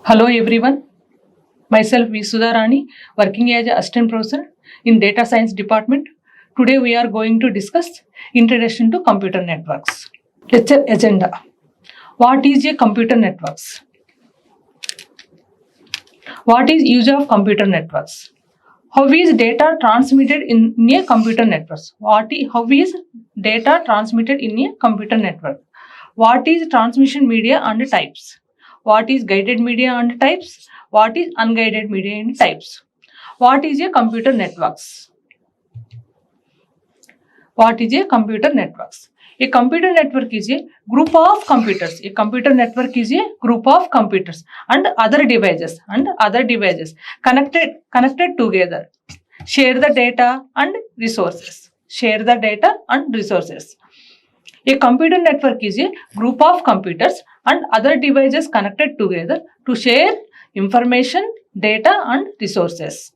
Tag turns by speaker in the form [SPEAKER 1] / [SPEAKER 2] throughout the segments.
[SPEAKER 1] Hello everyone, myself V. Sudharani, working as an assistant professor in data science department. Today we are going to discuss introduction to computer networks. Lecture agenda. What is a computer networks? What is use of computer networks? How is data transmitted in a computer network? How is data transmitted in a computer network? What is transmission media and types? What is guided media and types? What is unguided media and types? What is a computer networks? What is a computer networks? A computer network is a group of computers. A computer network is a group of computers and other devices connected together. Share the data and resources. Share the data and resources. A computer network is a group of computers and other devices connected together to share information, data and resources.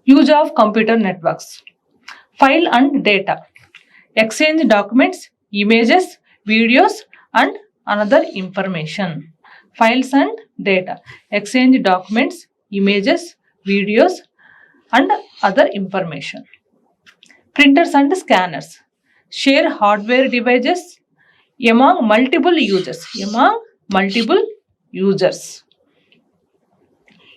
[SPEAKER 1] Use of computer networks. File and data. Exchange documents, images, videos and another information. Files and data. Exchange documents, images, videos and other information. Printers and scanners. Share hardware devices among multiple users.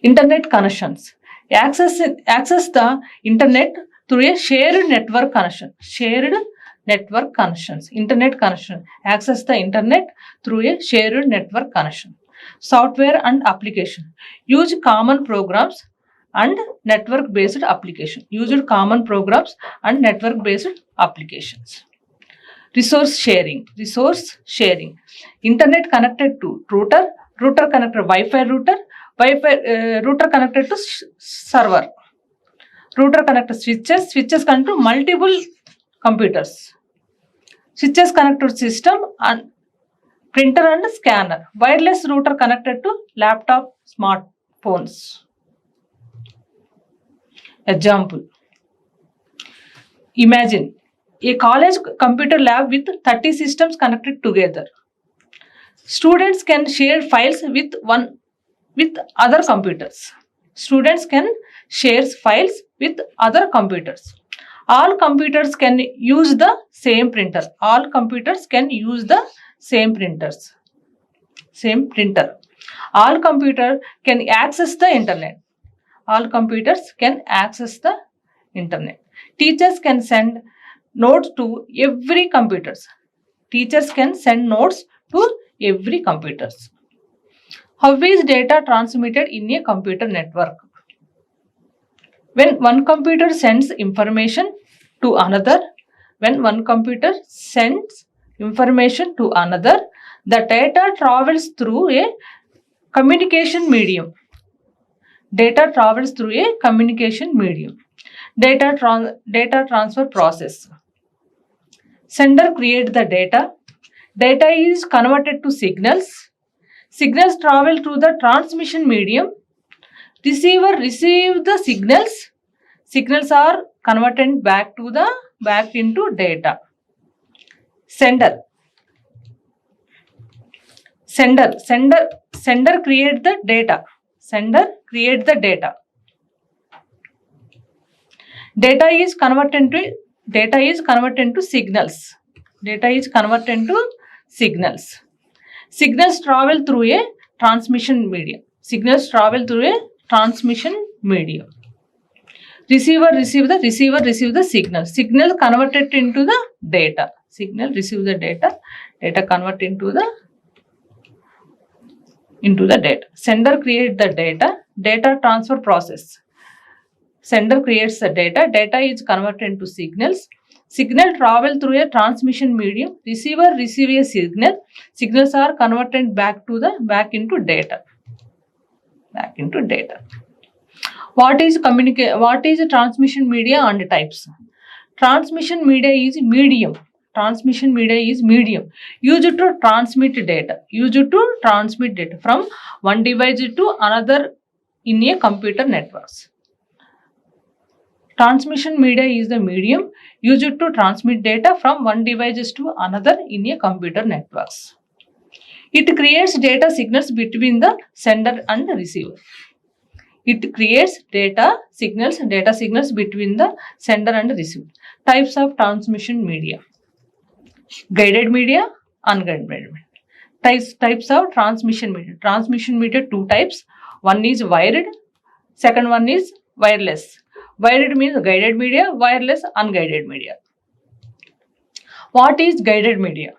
[SPEAKER 1] Internet connections. Access the internet through a shared network connection. Internet connection. Access the internet through a shared network connection. Software and application. Use common programs and network-based application. Used common programs and network-based applications. Resource sharing. Internet connected to router connected Wi-Fi router connected to server. Router connected switches connected to multiple computers. Switches connected to system and printer and scanner. Wireless router connected to laptop, smartphones. Example. Imagine a college computer lab with 30 systems connected together. Students can share files with other computers. All computers can use the same printer. All computers can use the same printer. All computers can access the internet. Teachers can send notes to every computer. How is data transmitted in a computer network? When one computer sends information to another, the data travels through a communication medium. Data transfer process. Sender creates the data. Data is converted to signals. Signals travel through the transmission medium. Receiver receives the signals. Signals are converted back into data. Sender creates the data. Data is converted to signals. Signals travel through a transmission medium. Receiver receives the signal. Signal converted into the data. Data converted into the data. Sender creates the data. Data transfer process. Sender creates the data. Data is converted into signals. Signal travel through a transmission medium. Receiver receives a signal. Signals are converted back into data. What is transmission media and types? Transmission media is medium. Used to transmit data. From one device to another in a computer networks. Transmission media is the medium used to transmit data from one device to another in a computer networks. It creates data signals between the sender and the receiver. It creates data signals between the sender and the receiver. Types of transmission media: guided media, unguided media. Types of transmission media. Transmission media, two types. One is wired, second one is wireless. Wired means guided media, wireless unguided media. What is guided media?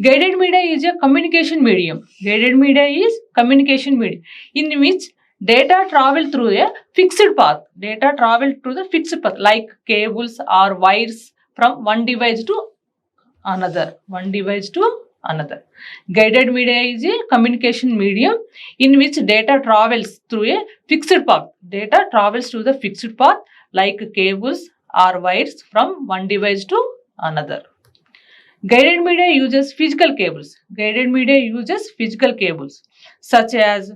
[SPEAKER 1] Guided media is a communication medium. Guided media is communication medium in which data travel through a fixed path. Data travel through the fixed path like cables or wires from one device to another. Guided media is a communication medium in which data travels through a fixed path. Data travels through the fixed path like cables or wires from one device to another. Guided media uses physical cables. Guided media uses physical cables such as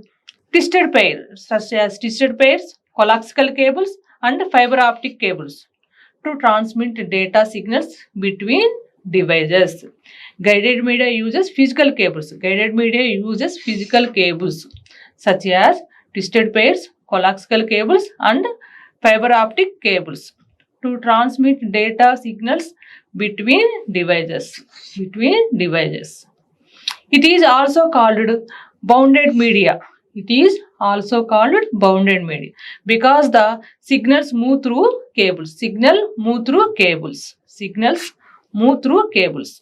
[SPEAKER 1] twisted pairs, coaxial cables, and fiber optic cables to transmit data signals between devices. Guided media uses physical cables. Guided media uses physical cables such as twisted pairs, coaxial cables, and fiber optic cables to transmit data signals between devices. It is also called bounded media. It is also called bounded media because the signals move through cables. Signals move through cables.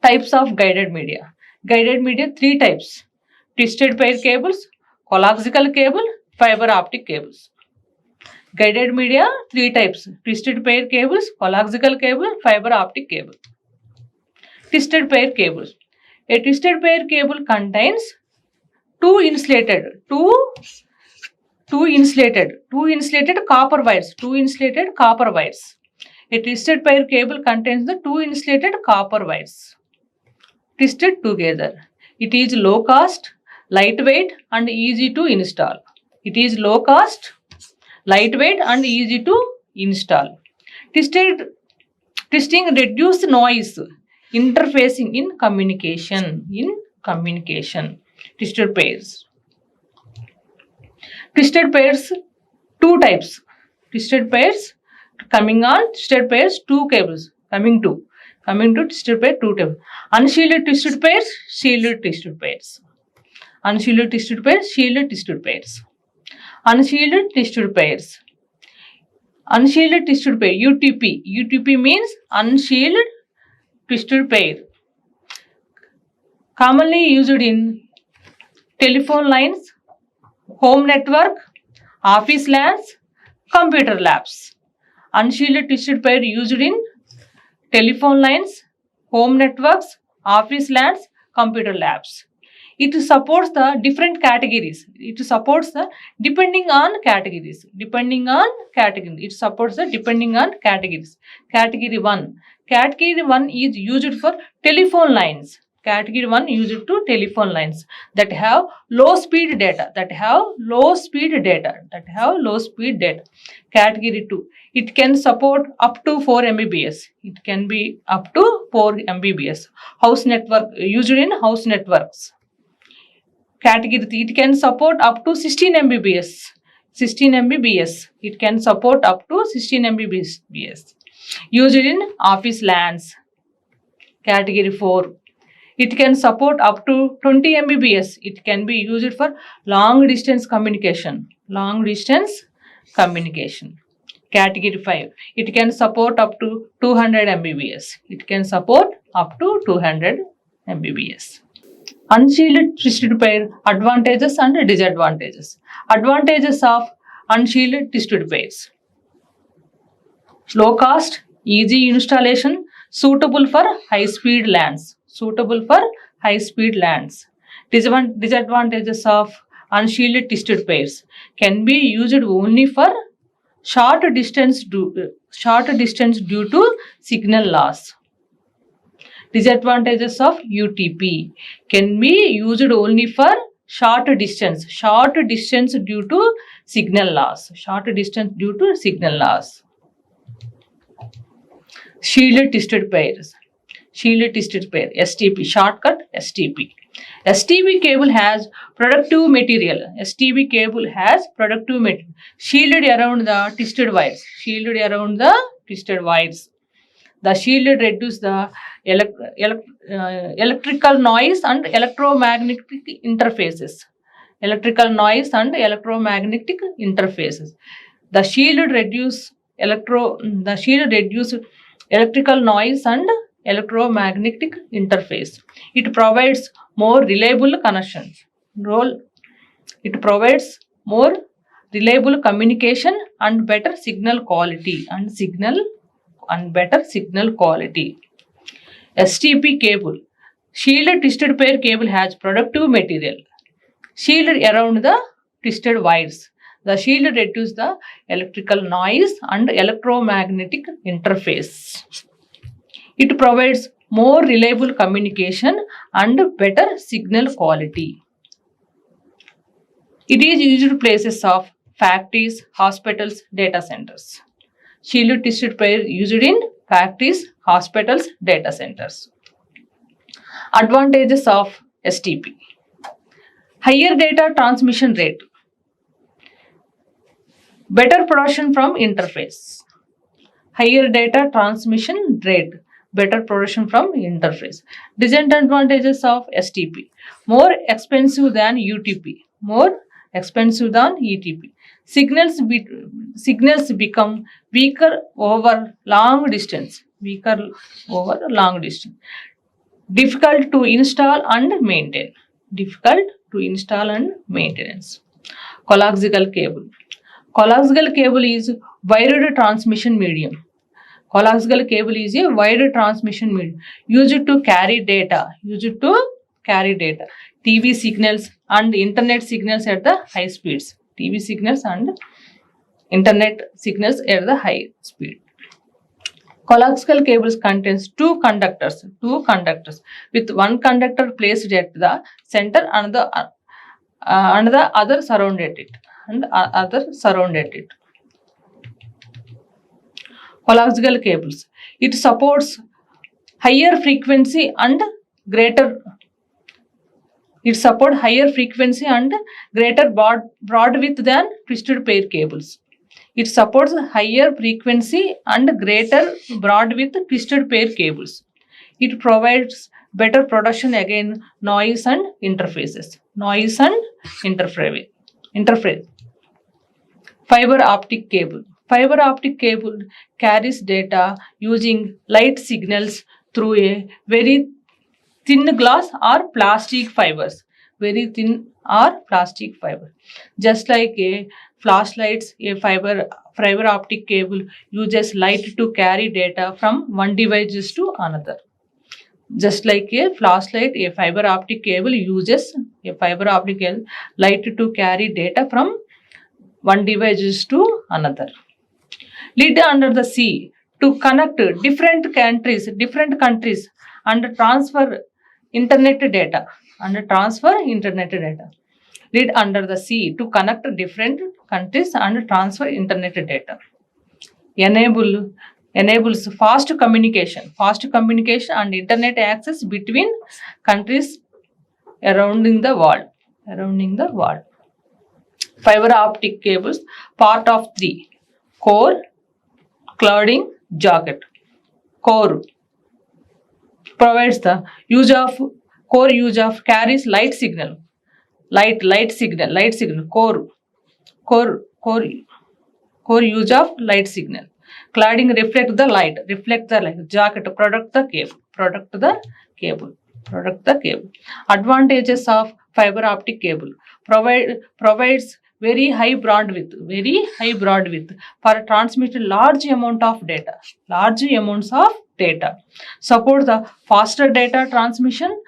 [SPEAKER 1] Types of guided media. Guided media, three types: twisted pair cables, coaxial cable, fiber optic cables. Guided media, three types: twisted pair cables, coaxial cable, fiber optic cable. Twisted pair cables. A twisted pair cable contains two insulated copper wires. A twisted pair cable contains the two insulated copper wires twisted together. It is low cost, lightweight, and easy to install. Twisting reduces noise interfacing in communication. Twisted pairs, two types. Twisted pairs, two cables. Coming to twisted pair, two types. Unshielded twisted pairs, shielded twisted pairs. Unshielded twisted pairs, shielded twisted pairs. Unshielded twisted pairs. Unshielded twisted pair, UTP. UTP means unshielded twisted pair. Commonly used in telephone lines, home network, office LANs, computer labs. Unshielded twisted pair used in telephone lines, home networks, office LANs, computer labs. It supports the different categories. Depending on categories. It supports the depending on categories. Category 1. Category 1 is used for telephone lines. Category 1 used to telephone lines that have low speed data. Category 2. It can support up to 4 Mbps. It can be up to 4 Mbps. House network, used in house networks. Category 3, it can support up to 16 Mbps. It can support up to 16 Mbps. Used in office LANs. Category 4, it can support up to 20 Mbps. It can be used for long distance communication. Category 5, it can support up to 200 Mbps. Unshielded twisted pair, advantages and disadvantages. Advantages of unshielded twisted pairs: low cost, easy installation, suitable for high speed LANs. Disadvantages of unshielded twisted pairs: can be used only for short distance due to signal loss. Disadvantages of UTP: can be used only for short distance due to signal loss. Shielded twisted pairs. shielded twisted pair, STP, shortcut STP. STP cable has productive material. STP cable has productive material shielded around the twisted wires. Shielded around the twisted wires. The shielded reduce the electrical noise and electromagnetic interfaces. Electrical noise and electromagnetic interfaces. The shield reduce electrical noise and electromagnetic interface. It provides more reliable connections. It provides more reliable communication and better signal quality and better signal quality. STP cable. Shielded twisted pair cable has productive material shielded around the twisted wires. The shield reduces the electrical noise and electromagnetic interface. It provides more reliable communication and better signal quality. It is used in places of factories, hospitals, data centers. Shielded twisted pair used in factories, hospitals, data centers. Advantages of STP. Higher data transmission rate. Better production from interface. Higher data transmission rate. Better production from interface. Disadvantages of STP. More expensive than UTP. More expensive than ETP. Signals become weaker over long distance. Difficult to install and maintain. Coaxial cable. Coaxial cable is wired transmission medium. Coaxial cable is a wired transmission medium used to carry data. TV signals and internet signals at the high speeds. TV signals and internet signals at the high speed. Coaxial cables contains two conductors with one conductor placed at the center and the other surrounded it. Coaxial cables. It supports higher frequency and greater broadwidth than twisted pair cables. It supports higher frequency and greater broadwidth twisted pair cables. It provides better protection against noise and interfaces. Fiber optic cable. Fiber optic cable carries data using light signals through a very thin glass or plastic fibers. Just like a flashlights, a fiber optic cable uses light to carry data from one device to another. Just like a flashlight, a fiber optic cable uses light to carry data from one device to another. Lead under the sea to connect different countries and transfer internet data. Lead under the sea to connect different countries and transfer internet data. Enables fast communication and internet access between countries surrounding the world. Fiber optic cables, part of 3. Core, clouding, jacket. Core provides the use of carries light signal. Core use of light signal. Cladding reflect the light. Jacket product the cable. Advantages of fiber optic cable. Provides very high broadwidth for transmitting large amounts of data. Support the faster data transmission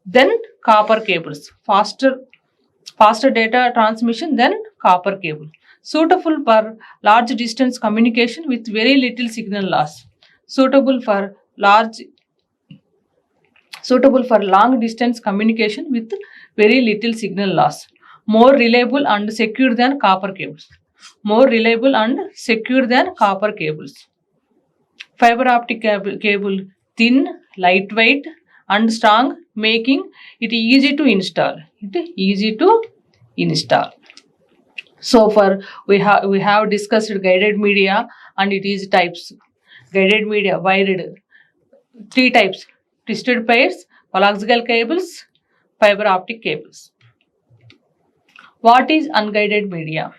[SPEAKER 1] than copper cables. Faster data transmission than copper cable. Suitable for large distance communication with very little signal loss. Suitable for long distance communication with very little signal loss. More reliable and secure than copper cables. Fiber optic cable, thin, lightweight and strong, making it easy to install. So far we have discussed guided media and it is types. Guided media wired, three types: twisted pairs, coaxial cables, fiber optic cables. What is unguided media?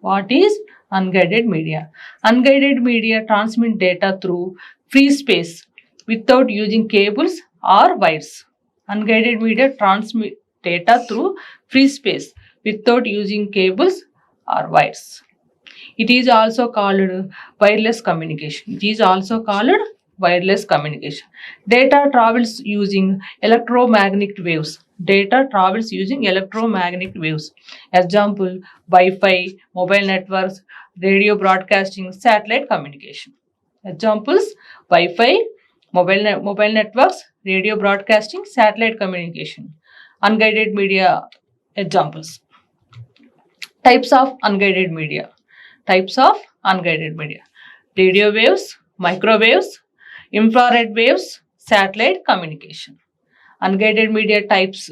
[SPEAKER 1] What is unguided media? Unguided media transmit data through free space without using cables or wires. Unguided media transmit data through free space without using cables or wires. It is also called wireless communication. It is also called wireless communication. Data travels using electromagnetic waves. Data travels using electromagnetic waves. Example, Wi-Fi, mobile networks, radio broadcasting, satellite communication. Examples, Wi-Fi, mobile networks, radio broadcasting, satellite communication. Unguided media examples. Types of unguided media. Types of unguided media: radio waves, microwaves, infrared waves, satellite communication. Unguided media types: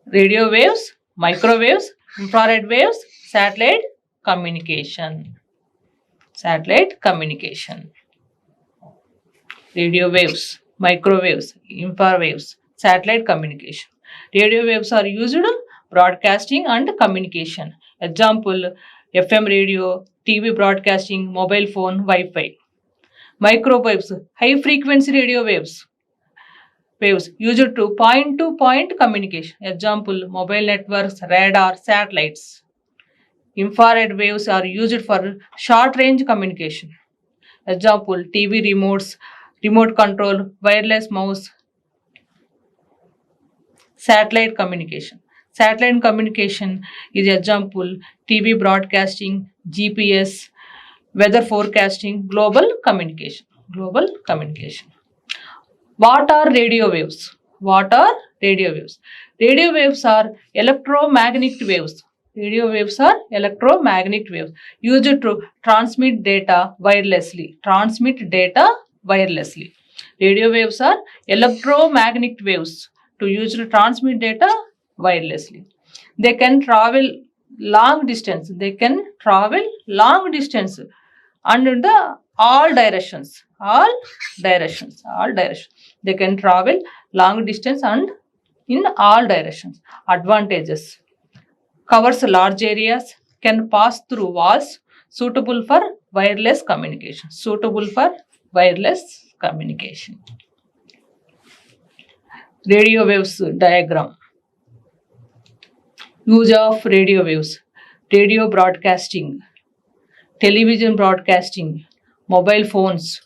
[SPEAKER 1] radio waves, microwaves, infrared waves, satellite communication. Satellite communication. Radio waves, microwaves, infrawaves, satellite communication. Radio waves are used broadcasting and communication. Example, FM radio, TV broadcasting, mobile phone, Wi-Fi. Microwaves, high frequency radio waves used to point communication. Example, mobile networks, radar, satellites. Infrared waves are used for short range communication. Example, TV remotes, remote control, wireless mouse. Satellite communication. Satellite communication is example, TV broadcasting, GPS, weather forecasting, global communication. Global communication. What are radio waves? What are radio waves? Radio waves are electromagnetic waves. Radio waves are electromagnetic waves used to transmit data wirelessly. Transmit data wirelessly. Radio waves are electromagnetic waves to use to transmit data wirelessly. They can travel long distance. They can travel long distance and in the all directions. All directions. All directions. They can travel long distance and in all directions. Advantages: covers large areas, can pass through walls, suitable for wireless communication. Suitable for wireless communication. Radio waves diagram. Use of radio waves: radio broadcasting, television broadcasting, mobile phones.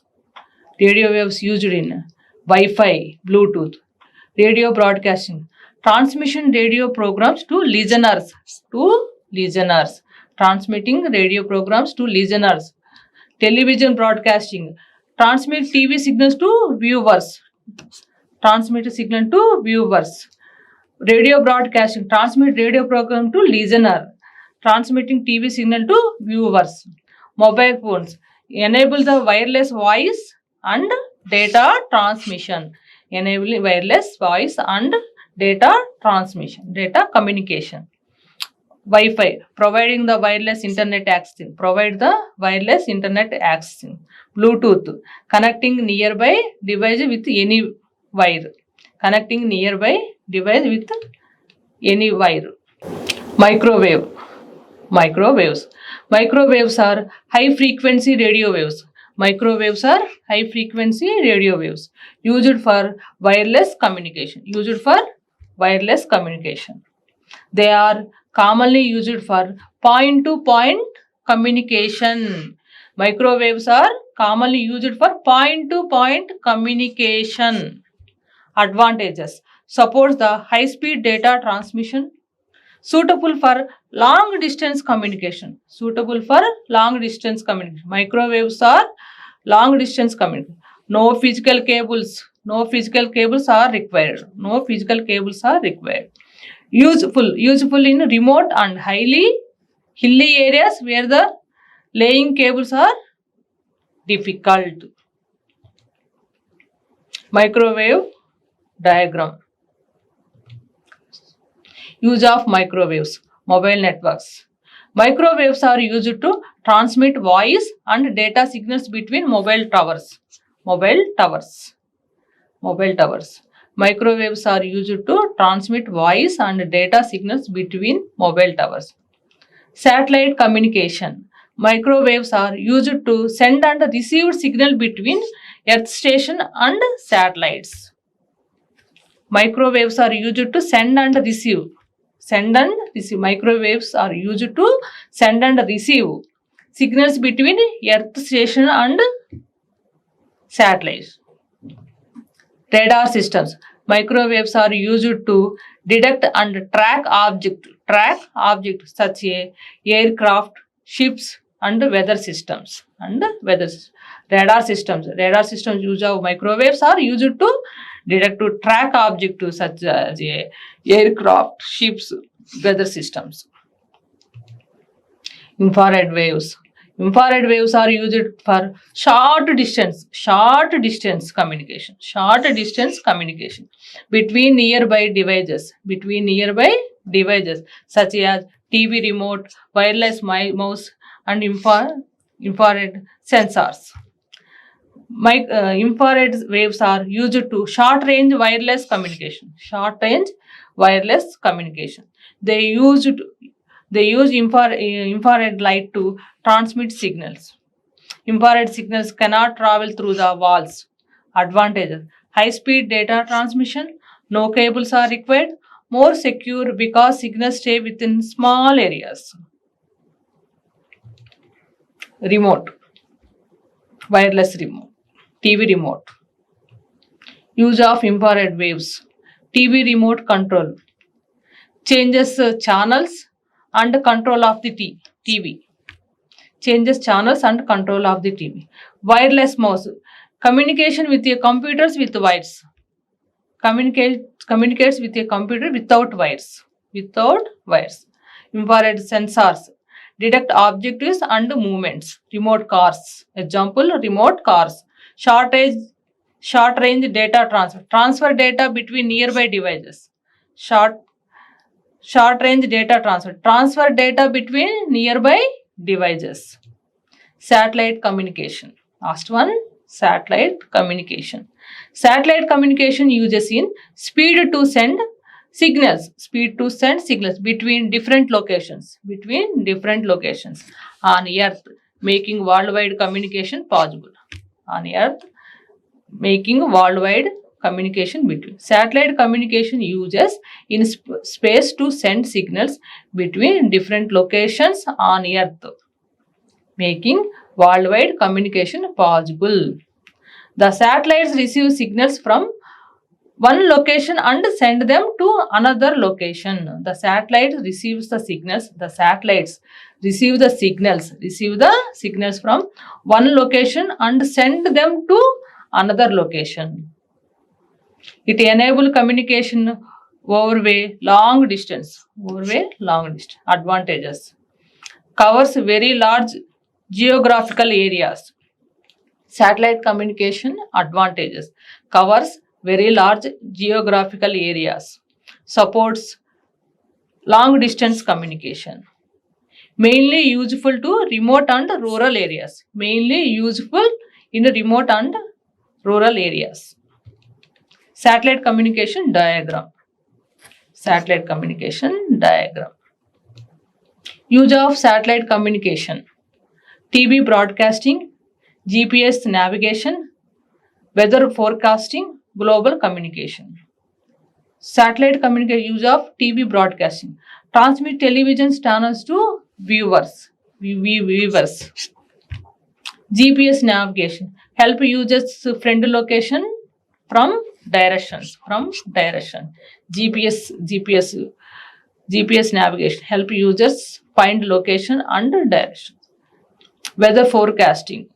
[SPEAKER 1] Radio waves used in Wi-Fi, Bluetooth. Radio broadcasting, transmission radio programs to listeners. Transmitting radio programs to listeners. Television broadcasting, transmit TV signals to viewers. Transmit signal to viewers. Radio broadcasting, transmit radio program to listener. Transmitting TV signal to viewers. Mobile phones, enable the wireless voice and data transmission. Enabling wireless voice and data transmission, data communication. Wi-Fi, providing the wireless internet access. Provide the wireless internet access. Bluetooth, connecting nearby device with any wire. Connecting nearby device with any wire. Microwaves. Microwaves are high frequency radio waves. Microwaves are high frequency radio waves used for wireless communication. Used for wireless communication. They are commonly used for point to point communication. Microwaves are commonly used for point to point communication. Advantages: supports the high speed data transmission. Suitable for long distance communication. Suitable for long distance communication. Microwaves are long distance communication. No physical cables. No physical cables are required. No physical cables are required. Useful in remote and hilly areas where the laying cables are difficult. Microwave diagram. Use of microwaves, mobile networks. Microwaves are used to transmit voice and data signals between mobile towers. Mobile towers. Mobile towers. Microwaves are used to transmit voice and data signals between mobile towers. Satellite communication. Microwaves are used to send and receive signal between earth station and satellites. Microwaves are used to send and receive. Send and receive. Microwaves are used to send and receive signals between earth station and satellites. Radar systems. Microwaves are used to detect and track objects such as aircraft, ships, and weather systems. Radar systems. Radar systems use of microwaves are used to detect to track objects such as aircraft, ships, weather systems. Infrared waves. Infrared waves are used for short distance communication. Short distance communication between nearby devices. Such as TV remote, wireless mouse, and infrared sensors. Infrared waves are used to short range wireless communication. They use infrared light to transmit signals. Infrared signals cannot travel through the walls. Advantages: high speed data transmission, no cables are required, more secure because signals stay within small areas. Remote, wireless remote, TV remote. Use of infrared waves. TV remote control changes channels and control of the TV. Changes channels and control of the TV. Wireless mouse. Communication with your computers with wires. Communicates with a computer without wires. Infrared sensors. Detect objectives and movements. Remote cars. Example, remote cars. Short range data transfer. Transfer data between nearby devices. Short range data transfer. Transfer data between nearby devices. Satellite communication. Last one, satellite communication. Satellite communication uses in speed to send signals between different locations on earth, making worldwide communication possible. On earth, making worldwide communication between. Satellite communication uses in space to send signals between different locations on earth, making worldwide communication possible. The satellites receive signals from one location and send them to another location. The satellites receive the signals from one location and send them to another location. It enables communication over a long distance. Advantages: covers very large geographical areas. Satellite communication advantages: covers very large geographical areas. Supports long distance communication. Mainly useful to remote and rural areas. Satellite communication diagram. Use of satellite communication. TV broadcasting, GPS navigation, weather forecasting, global communication. Satellite communication. Use of TV broadcasting. Transmit television channels to viewers. GPS navigation. Help users find location from directions. GPS navigation. Help users find location and direction. Weather forecasting.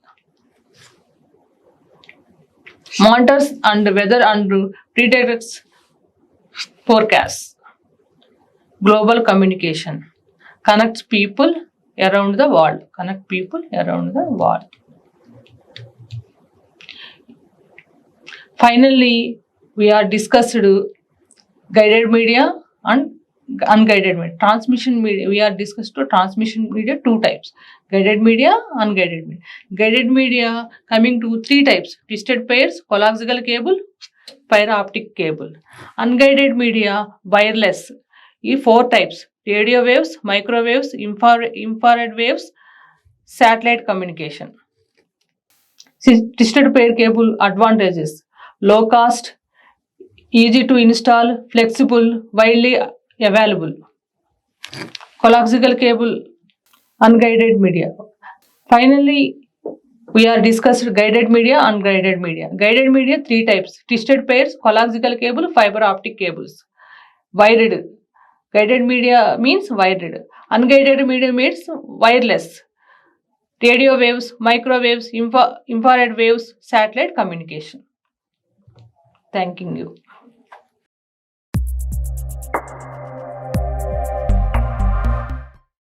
[SPEAKER 1] Monitors and weather and predicts forecasts. Global communication. Connects people around the world. Finally, we are discussed guided media and unguided media. Transmission media, we are discussed to transmission media two types: guided media, unguided media. Guided media coming to three types: twisted pairs, coaxial cable, fiber optic cable. Unguided media, wireless. Four types: radio waves, microwaves, infrared waves, satellite communication. Twisted pair cable advantages: low cost, easy to install, flexible, widely available. Coaxial cable, unguided media. Finally, we are discussed guided media, unguided media. Guided media, three types: twisted pairs, coaxial cable, fiber optic cables. Wired. Guided media means wired. Unguided media means wireless. Radio waves, microwaves, infrared waves, satellite communication. Thanking you.